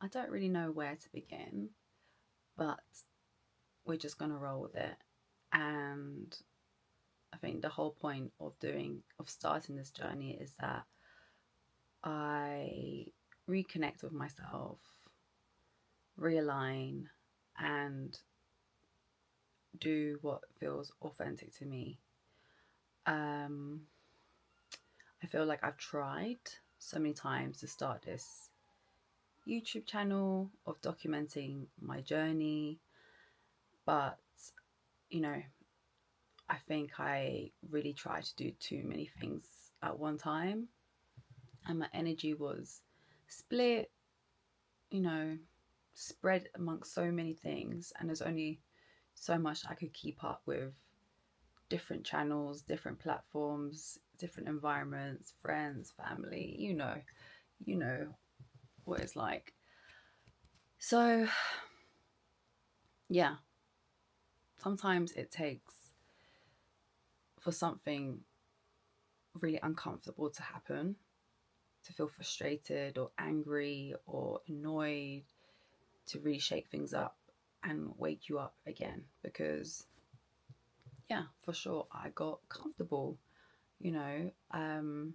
I don't really know where to begin, but we're just going to roll with it. And I think the whole point of starting this journey is that I reconnect with myself, realign, and do what feels authentic to me. Um, I feel like I've tried so many times to start this YouTube channel of documenting my journey, but you know, I think I really tried to do too many things at one time, and my energy was split, you know, spread amongst so many things, and there's only so much I could keep up with different channels, different platforms, different environments, friends, family, you know what it's like. So, yeah, sometimes it takes for something really uncomfortable to happen, to feel frustrated or angry or annoyed, to really shake things up and wake you up again. Because, yeah, for sure, I got comfortable, you know.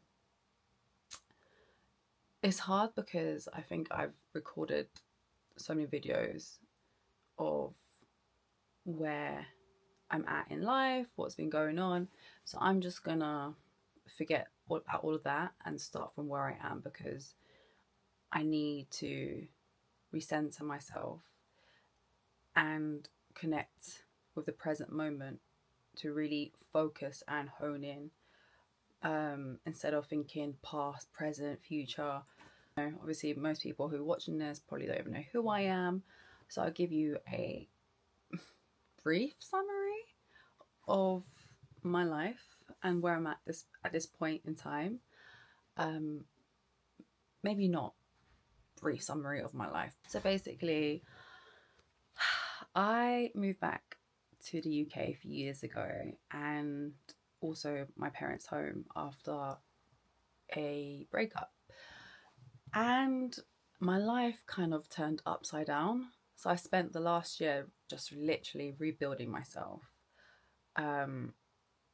It's hard because I think I've recorded so many videos of where I'm at in life, what's been going on. So I'm just gonna forget about all of that and start from where I am because I need to recenter myself and connect with the present moment to really focus and hone in, instead of thinking past, present, future. Obviously, most people who are watching this probably don't even know who I am. So I'll give you a brief summary of my life and where I'm at this point in time. Um, Maybe not brief summary of my life. So basically, I moved back to the UK a few years ago, and also my parents' home after a breakup. And my life kind of turned upside down. So I spent the last year just literally rebuilding myself, um,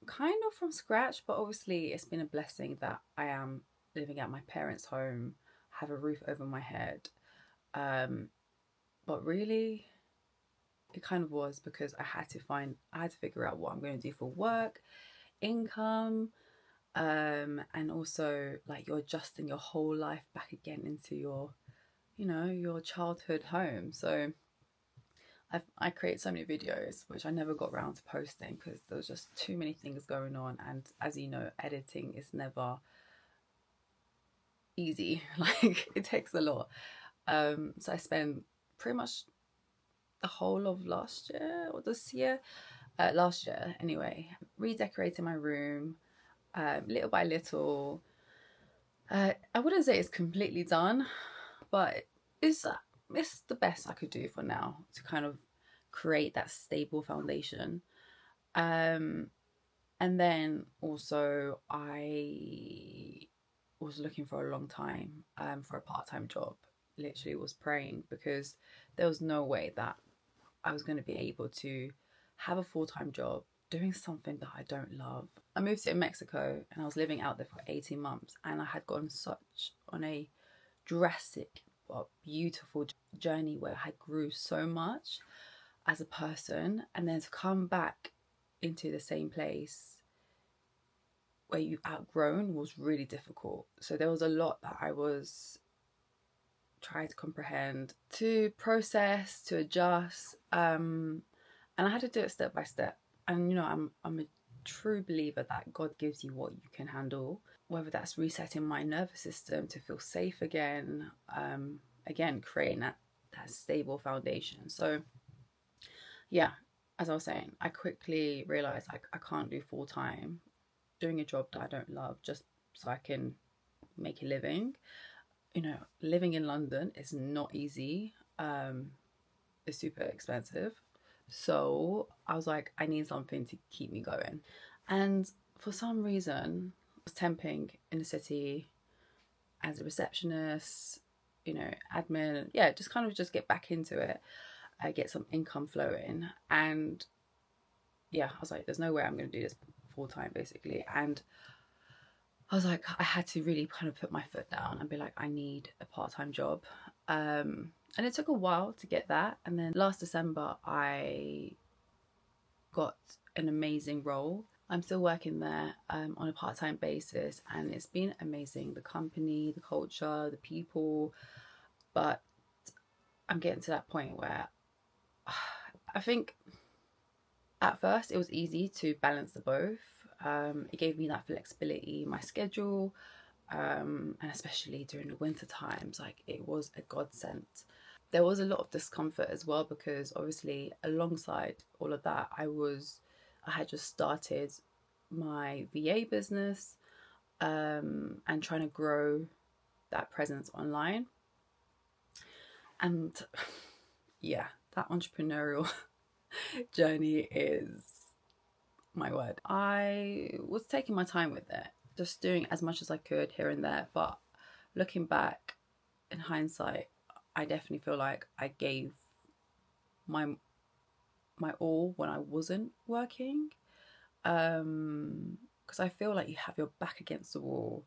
kind of from scratch. But obviously, it's been a blessing that I am living at my parents' home, have a roof over my head. Um, but really, it kind of was because I had to figure out what I'm going to do for work, income, and also like you're adjusting your whole life back again into your childhood home. So I create so many videos which I never got around to posting because there was just too many things going on, and as you know, editing is never easy. Like it takes a lot. So I spent pretty much the whole of last year or this year, last year anyway, redecorating my room, little by little. I wouldn't say it's completely done, but it's uh, it's the best I could do for now to kind of create that stable foundation. Um, and then also I was looking for a long time, for a part-time job. Literally was praying because there was no way that I was going to be able to have a full-time job doing something that I don't love. I moved to Mexico and I was living out there for 18 months, and I had gone such on a drastic but beautiful journey where I grew so much as a person, and then to come back into the same place where you've outgrown was really difficult. So there was a lot that I was trying to comprehend, to process, to adjust, and I had to do it step by step. And I'm a true believer that God gives you what you can handle, whether that's resetting my nervous system to feel safe again, again creating that stable foundation. So yeah, as I was saying, I quickly realized I can't do full time doing a job that I don't love just so I can make a living. Living in London is not easy. It's super expensive. So I was like, I need something to keep me going. And for some reason, I was temping in the city as a receptionist, admin. Yeah, just kind of just get back into it, get some income flowing. And yeah, I was like, there's no way I'm going to do this full time, basically. And I was like, I had to really kind of put my foot down and be like, I need a part-time job. And it took a while to get that. And then last December, I got an amazing role. I'm still working there on a part-time basis, and it's been amazing. The company, the culture, the people. But I'm getting to that point where I think at first it was easy to balance the both. It gave me that flexibility, my schedule, and especially during the winter times, like it was a godsend. There was a lot of discomfort as well because obviously alongside all of that, I had just started my VA business, and trying to grow that presence online. And yeah, that entrepreneurial journey is, my word. I was taking my time with it, just doing as much as I could here and there. But looking back in hindsight, I definitely feel like I gave my all when I wasn't working. Because I feel like you have your back against the wall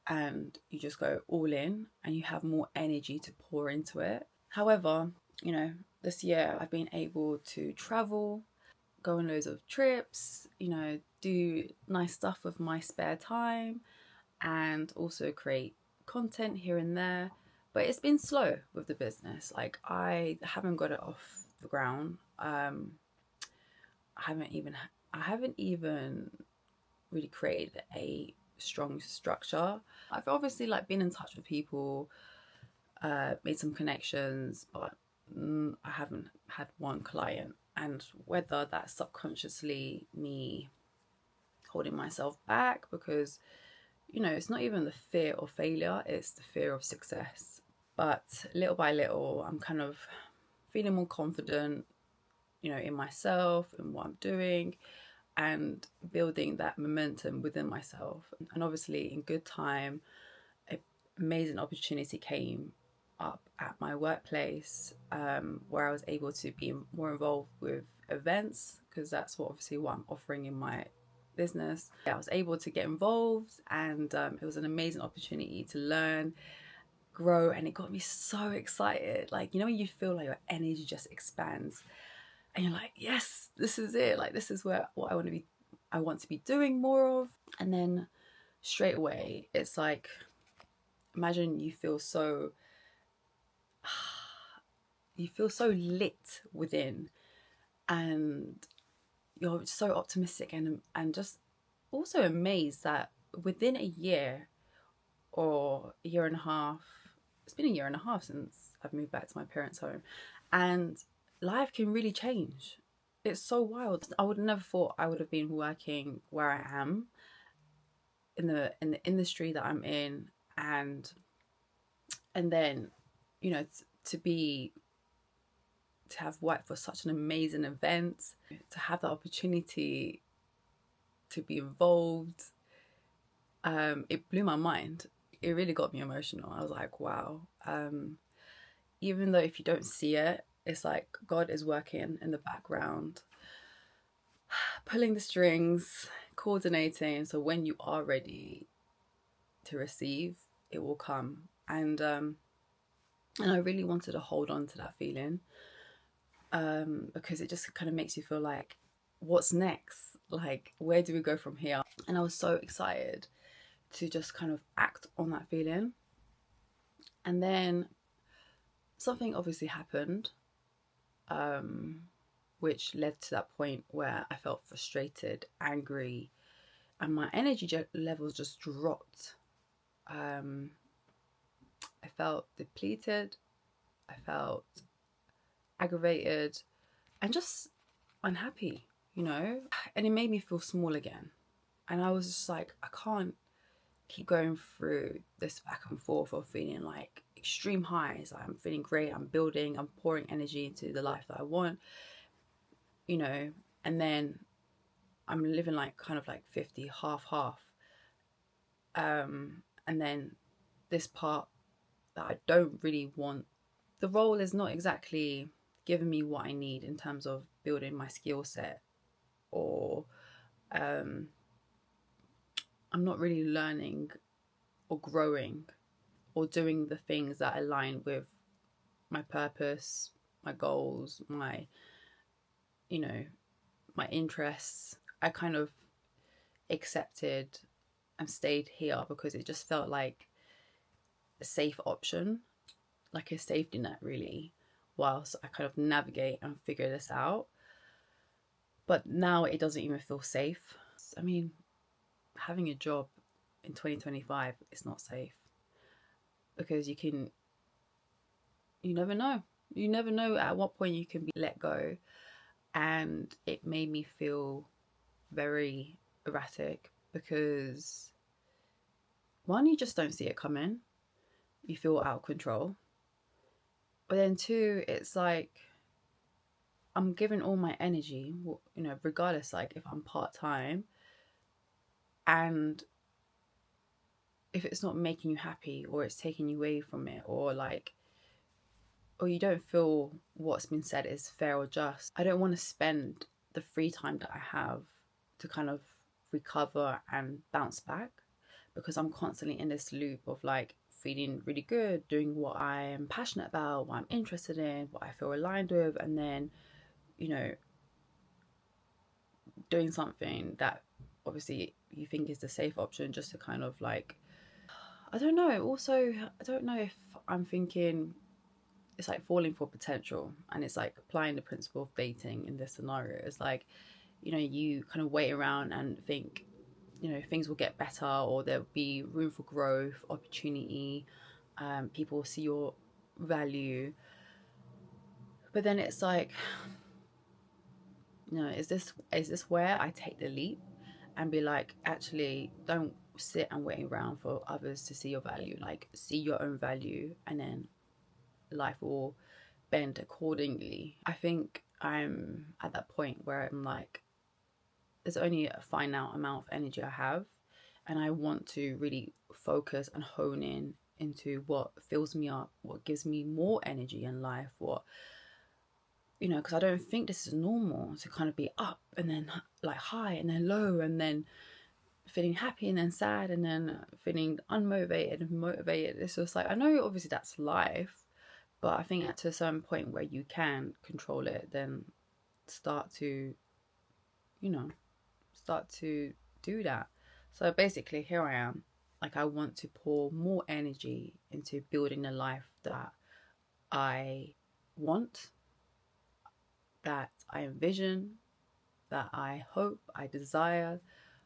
and you just go all in and you have more energy to pour into it. However, this year I've been able to travel, go on loads of trips, do nice stuff with my spare time, and also create content here and there. But it's been slow with the business. Like, I haven't got it off the ground. I haven't even really created a strong structure. I've obviously been in touch with people, made some connections, but I haven't had one client. And whether that's subconsciously me holding myself back because, it's not even the fear of failure, it's the fear of success. But little by little, I'm kind of feeling more confident, in myself and what I'm doing, and building that momentum within myself. And obviously, in good time, an amazing opportunity came up at my workplace, where I was able to be more involved with events, because that's what I'm offering in my business. I was able to get involved, and it was an amazing opportunity to learn, grow, and it got me so excited. When you feel like your energy just expands and you're like, yes, this is it, this is what I want to be doing more of. And then straight away it's like, imagine you feel so lit within, and you're so optimistic and just also amazed that within a year or a year and a half, it's been a year and a half since I've moved back to my parents' home, and life can really change. It's so wild. I would have never thought I would have been working where I am in the industry that I'm in, and then to have worked for such an amazing event, to have the opportunity to be involved, it blew my mind. It really got me emotional. I was like, wow. Even though if you don't see it, it's like God is working in the background, pulling the strings, coordinating, so when you are ready to receive, it will come. And I really wanted to hold on to that feeling, because it just kind of makes you feel like, what's next? Like, where do we go from here? And I was so excited to just kind of act on that feeling. And then something obviously happened, which led to that point where I felt frustrated, angry, and my energy levels just dropped. I felt depleted, I felt aggravated, and just unhappy, and it made me feel small again. And I was just like, I can't keep going through this back and forth of feeling like extreme highs. I'm feeling great, I'm building, I'm pouring energy into the life that I want, and then I'm living kind of 50, half. And then this part that I don't really want. The role is not exactly giving me what I need in terms of building my skill set, or um, I'm not really learning or growing or doing the things that align with my purpose, my goals, my, you know, my interests. I kind of accepted and stayed here because it just felt like a safe option, like a safety net, really, whilst I kind of navigate and figure this out. But now it doesn't even feel safe. I mean, having a job in 2025 is not safe because you never know. You never know at what point you can be let go. And it made me feel very erratic because one, you just don't see it coming. You feel out of control. But then two, it's like I'm giving all my energy, regardless, like if I'm part time, and if it's not making you happy or it's taking you away from it, or you don't feel what's been said is fair or just, I don't want to spend the free time that I have to kind of recover and bounce back, because I'm constantly in this loop of like feeling really good, doing what I am passionate about, what I'm interested in, what I feel aligned with, and then, you know, doing something that obviously you think is the safe option just to kind of like, I don't know. Also, I don't know if I'm thinking it's like falling for potential, and it's like applying the principle of dating in this scenario. It's like, you kind of wait around and think, things will get better, or there'll be room for growth, opportunity, people will see your value. But then it's like, is this where I take the leap and be like, actually, don't sit and wait around for others to see your value. Like, see your own value, and then life will bend accordingly. I think I'm at that point where I'm like, there's only a finite amount of energy I have, and I want to really focus and hone in into what fills me up, what gives me more energy in life, what, because I don't think this is normal to kind of be up and then like high and then low and then feeling happy and then sad and then feeling unmotivated and motivated. It's just like, I know obviously that's life, but I think to a certain point where you can control it, then start to, start to do that. So basically, here I am. Like, I want to pour more energy into building the life that I want, that I envision, that I hope, I desire,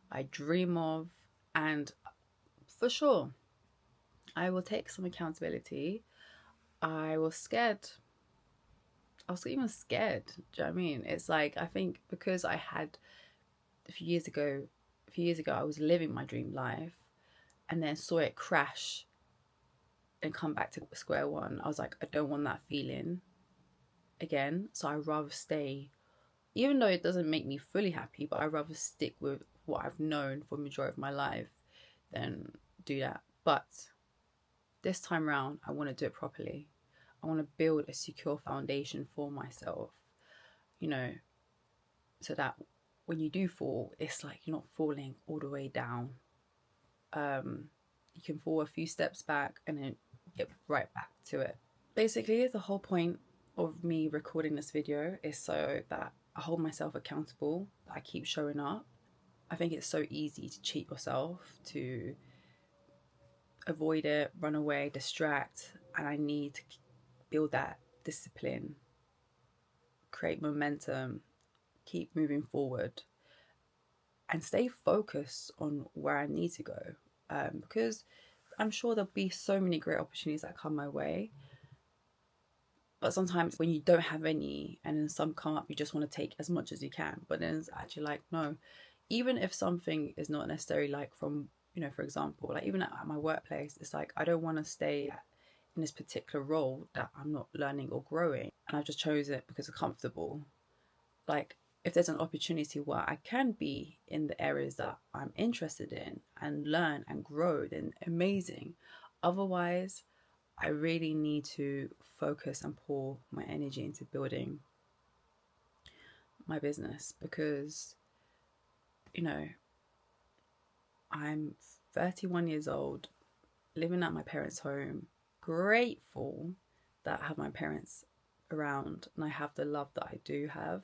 I dream of. And for sure, I will take some accountability. I was scared. I was even scared. Do you know what I mean? It's like, I think because I had a few years ago, I was living my dream life and then saw it crash and come back to square one. I was like, I don't want that feeling again. So I'd rather stay, even though it doesn't make me fully happy, but I'd rather stick with what I've known for the majority of my life than do that. But this time around, I want to do it properly. I want to build a secure foundation for myself, so that when you do fall, it's like you're not falling all the way down. You can fall a few steps back and then get right back to it. Basically, the whole point of me recording this video is so that I hold myself accountable, that I keep showing up. I think it's so easy to cheat yourself, to avoid it, run away, distract, and I need to build that discipline, create momentum, keep moving forward, and stay focused on where I need to go. Because I'm sure there'll be so many great opportunities that come my way. But sometimes when you don't have any and then some come up, you just want to take as much as you can. But then it's actually like, no, even if something is not necessarily like from, for example, like even at my workplace, it's like, I don't want to stay in this particular role that I'm not learning or growing. And I've just chose it because it's comfortable. Like, if there's an opportunity where I can be in the areas that I'm interested in and learn and grow, then amazing. Otherwise, I really need to focus and pour my energy into building my business because, you know, I'm 31 years old, living at my parents' home, grateful that I have my parents around and I have the love that I do have.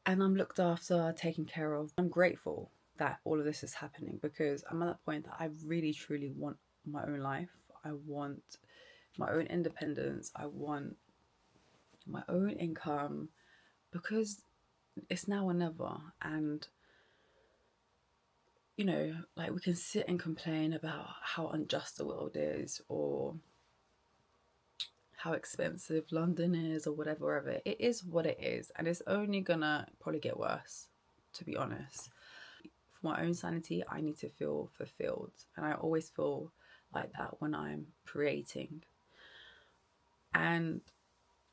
And I'm looked after, taken care of. I'm grateful that all of this is happening because I'm at that point that I really truly want my own life. I want my own independence. I want my own income because it's now or never. And you know, like we can sit and complain about how unjust the world is or how expensive London is or whatever. It is what it is, and it's only gonna probably get worse, to be honest. For my own sanity, I need to feel fulfilled, and I always feel like that when I'm creating. And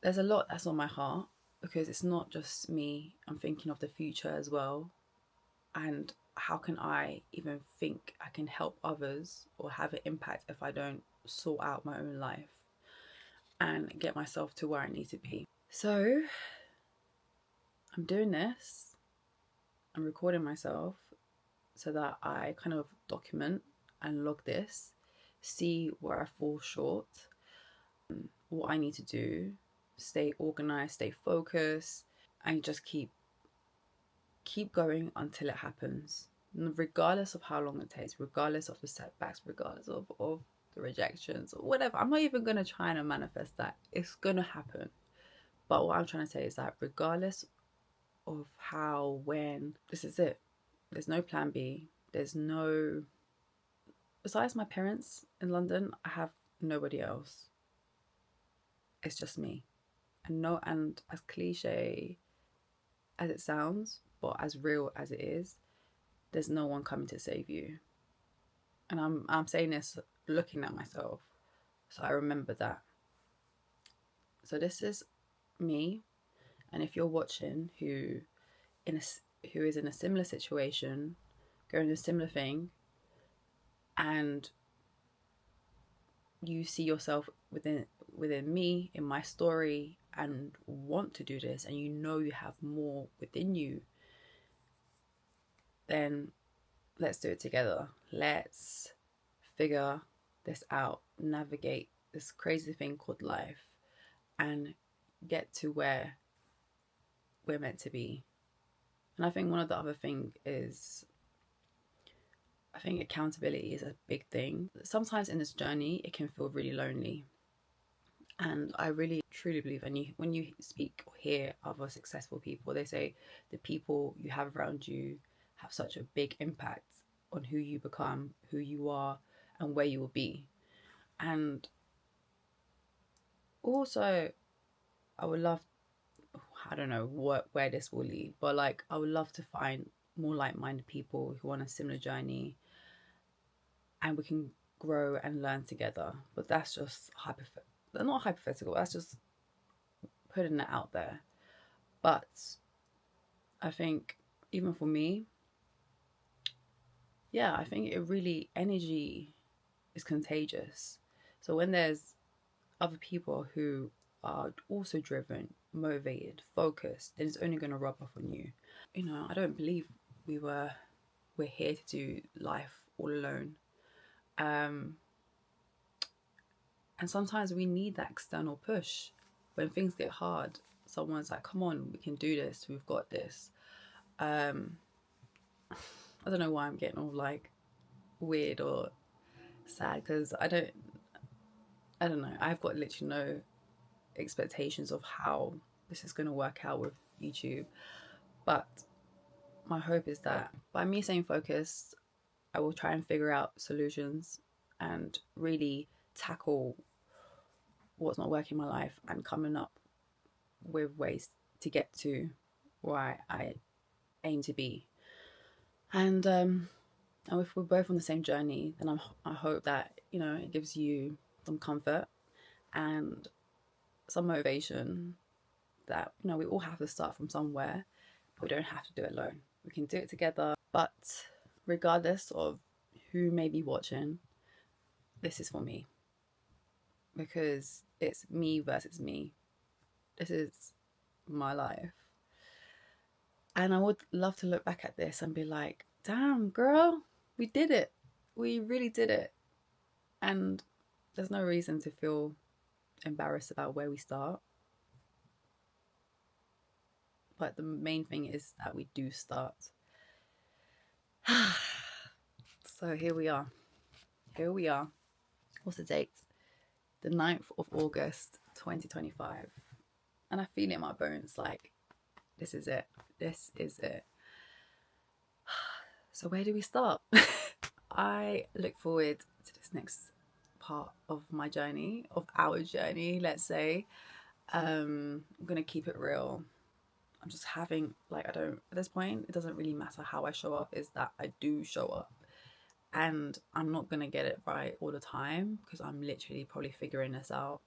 there's a lot that's on my heart because it's not just me, I'm thinking of the future as well. And how can I even think I can help others or have an impact if I don't sort out my own life and get myself to where I need to be? So I'm doing this, I'm recording myself so that I kind of document and log this, see where I fall short, what I need to do, stay organized, stay focused, and just keep going until it happens. Regardless of how long it takes, regardless of the setbacks, regardless of the rejections or whatever. I'm not even gonna try and manifest that. It's gonna happen. But what I'm trying to say is that regardless of how, when, this is it. There's no plan B. There's no, besides my parents in London, I have nobody else. It's just me. And as cliche as it sounds, but as real as it is, there's no one coming to save you. And I'm saying this looking at myself, so I remember that. So this is me, and if you're watching who is in a similar situation, going a similar thing, and you see yourself within me in my story and want to do this, and you know you have more within you, then let's do it together. Let's figure this out, navigate this crazy thing called life, and get to where we're meant to be. And I think one of the other thing is, I think accountability is a big thing. Sometimes in this journey, it can feel really lonely. And I really truly believe, and when you speak or hear other successful people, they say the people you have around you have such a big impact on who you become, who you are, and where you will be. And also, I would love, I don't know where this will lead, but like I would love to find more like-minded people who are on a similar journey, and we can grow and learn together. But that's just not hypothetical. That's just putting it out there. But I think even for me, yeah, I think it really, energy is contagious. So when there's other people who are also driven, motivated, focused, then it's only going to rub off on you. You know, I don't believe we're here to do life all alone. And sometimes we need that external push. When things get hard, someone's like, come on, we can do this, we've got this. I don't know why I'm getting all like weird or sad, because I don't know. I've got literally no expectations of how this is going to work out with YouTube. But my hope is that by me staying focused, I will try and figure out solutions and really tackle what's not working in my life and coming up with ways to get to where I aim to be. And if we're both on the same journey, then I hope that, you know, it gives you some comfort and some motivation that, you know, we all have to start from somewhere, but we don't have to do it alone. We can do it together. But regardless of who may be watching, this is for me. because it's me versus me. This is my life. And I would love to look back at this and be like, damn, girl, we did it. We really did it. And there's no reason to feel embarrassed about where we start. But the main thing is that we do start. So here we are. Here we are. What's the date? The 9th of August, 2025. And I feel it in my bones, like, this is it. This is it. So where do we start? I look forward to this next part of my journey, of our journey, let's say. I'm gonna keep it real. I'm just having, like, I don't, at this point, it doesn't really matter how I show up, is that I do show up. And I'm not gonna get it right all the time, because I'm literally probably figuring this out,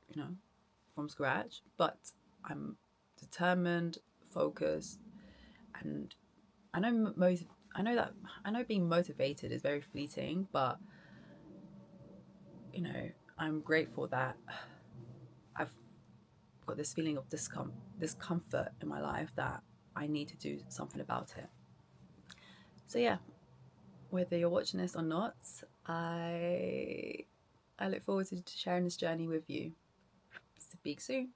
you know, from scratch. But I'm determined, focused, and I know being motivated is very fleeting, but you know, I'm grateful that I've got this feeling of discomfort in my life that I need to do something about it. So yeah, whether you're watching this or not, I look forward to sharing this journey with you. Speak soon.